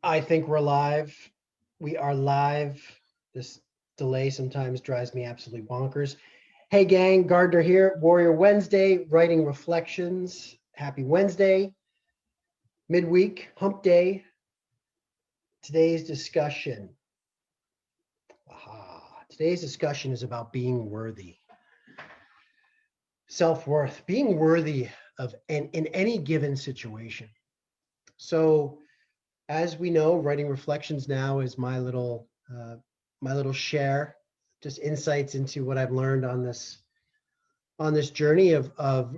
I think we're live. We are live. This delay sometimes drives me absolutely bonkers. Hey, gang, Gardner here. Warrior Wednesday, writing reflections. Happy Wednesday, midweek, hump day. Today's discussion. Today's discussion is about being worthy. Self-worth, being worthy of in any given situation. So, as we know, writing reflections now is my little share, just insights into what I've learned on this journey of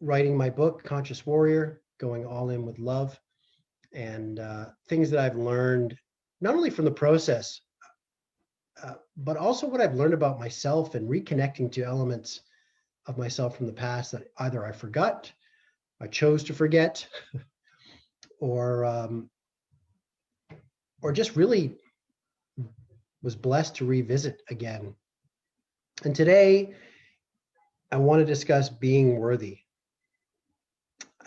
writing my book, Conscious Warrior, going all in with love, and things that I've learned not only from the process, but also what I've learned about myself and reconnecting to elements of myself from the past that either I forgot, I chose to forget, or just really was blessed to revisit again. And today, I want to discuss being worthy.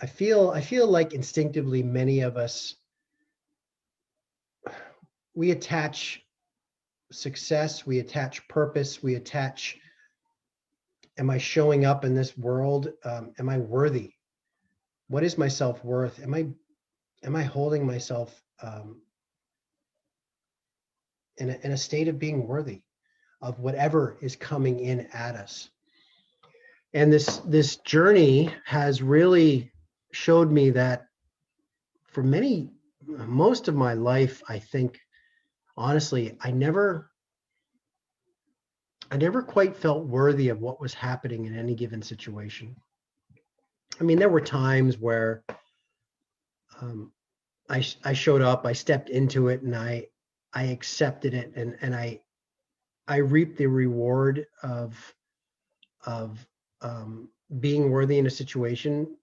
I feel like instinctively many of us, we attach success, we attach purpose, we attach, am I showing up in this world? Am I worthy? What is my self-worth? Am I holding myself in a state of being worthy of whatever is coming in at us? And this journey has really showed me that for most of my life, I think, honestly, I never quite felt worthy of what was happening in any given situation. I mean, there were times where I showed up, I stepped into it, and I accepted it, and I reaped the reward of being worthy in a situation,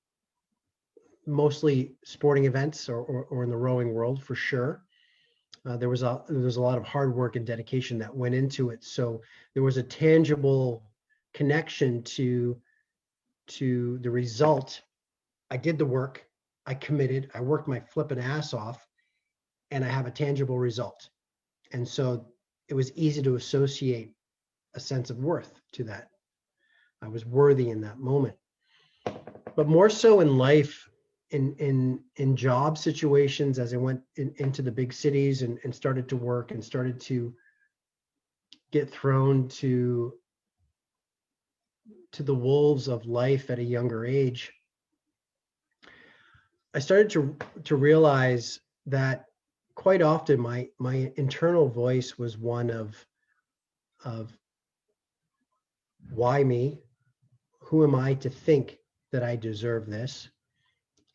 mostly sporting events or in the rowing world for sure. There was a lot of hard work and dedication that went into it. So there was a tangible connection to the result. I did the work, I committed, I worked my flipping ass off, and I have a tangible result. And so it was easy to associate a sense of worth to that. I was worthy in that moment. But more so in life, in job situations, as I went into the big cities and started to work and started to get thrown to the wolves of life at a younger age, I started to realize that quite often my internal voice was one of why me? Who am I to think that I deserve this?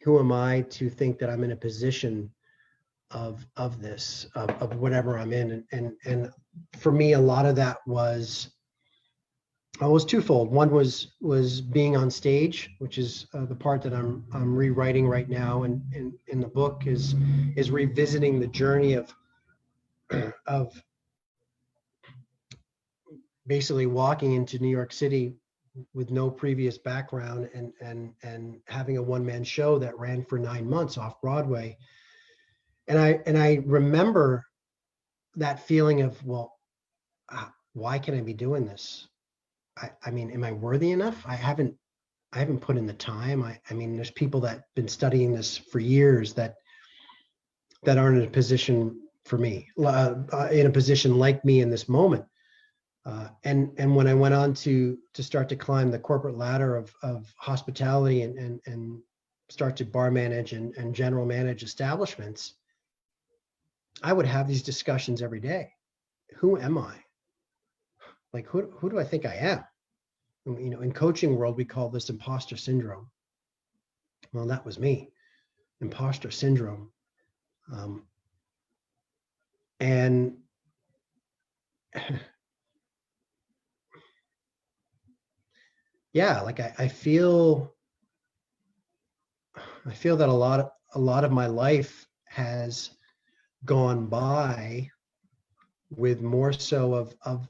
Who am I to think that I'm in a position of this, of whatever I'm in? And for me, a lot of that was twofold. One was being on stage, which is the part that I'm rewriting right now, and in the book is revisiting the journey of basically walking into New York City with no previous background and having a one-man show that ran for 9 months off Broadway. And I remember that feeling of, well, why can I be doing this? I mean, am I worthy enough? I haven't put in the time. I mean, there's people that have been studying this for years that aren't in a position for me, in a position like me in this moment. And when I went on to start to climb the corporate ladder of hospitality and start to bar manage and general manage establishments, I would have these discussions every day. Who am I? Like, who do I think I am? You know, in coaching world, we call this imposter syndrome. Well, that was me, imposter syndrome. And yeah, like I feel that a lot of my life has gone by with more so of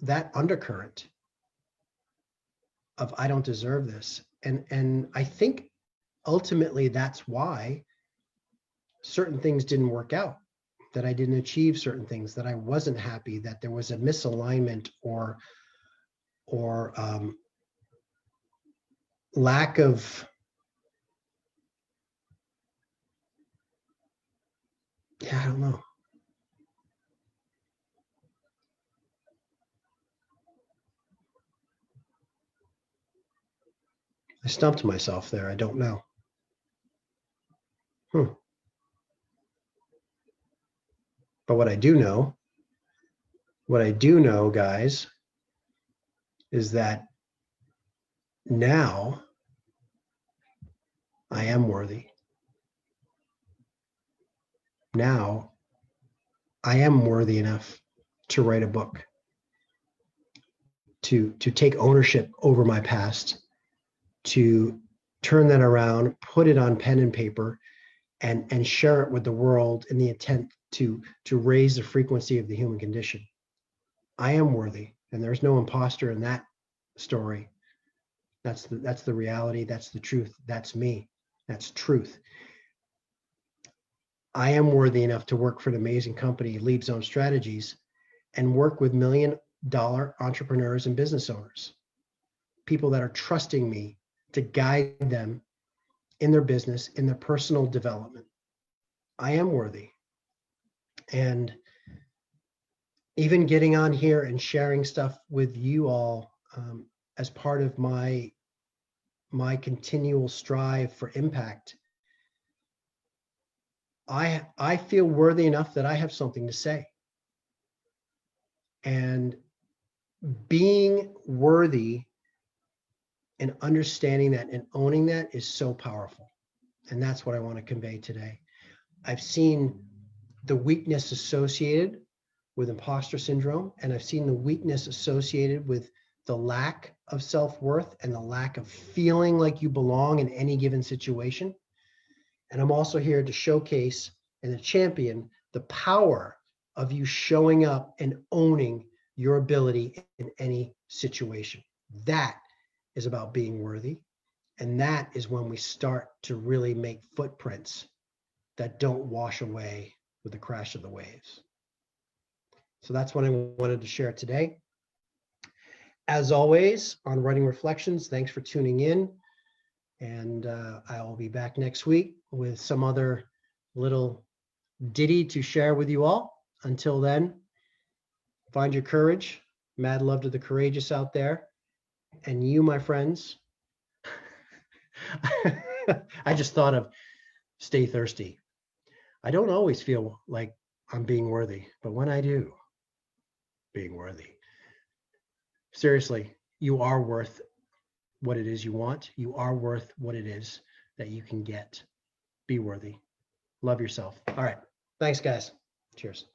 that undercurrent of I don't deserve this. And I think ultimately that's why certain things didn't work out, that I didn't achieve certain things, that I wasn't happy, that there was a misalignment or lack of, I don't know. I stumped myself there. I don't know. But what I do know, guys, is that now I am worthy. Now I am worthy enough to write a book, to take ownership over my past, to turn that around, put it on pen and paper, and share it with the world in the intent to raise the frequency of the human condition. I am worthy, and there's no imposter in that story. That's the reality. That's the truth. That's me. That's truth. I am worthy enough to work for an amazing company, Leap Zone Strategies, and work with $1 million entrepreneurs and business owners, people that are trusting me to guide them in their business, in their personal development. I am worthy. And even getting on here and sharing stuff with you all as part of my continual strive for impact, I feel worthy enough that I have something to say. And being worthy and understanding that and owning that is so powerful. And that's what I want to convey today. I've seen the weakness associated with imposter syndrome, and I've seen the weakness associated with the lack of self-worth and the lack of feeling like you belong in any given situation. And I'm also here to showcase and to champion the power of you showing up and owning your ability in any situation. That is about being worthy. And that is when we start to really make footprints that don't wash away with the crash of the waves. So that's what I wanted to share today. As always, on Writing Reflections, thanks for tuning in. And I'll be back next week with some other little ditty to share with you all. Until then, find your courage. Mad love to the courageous out there. And you, my friends, I just thought of stay thirsty. I don't always feel like I'm being worthy, but when I do, being worthy. Seriously, you are worth what it is you want. You are worth what it is that you can get. Be worthy. Love yourself. All right. Thanks, guys. Cheers.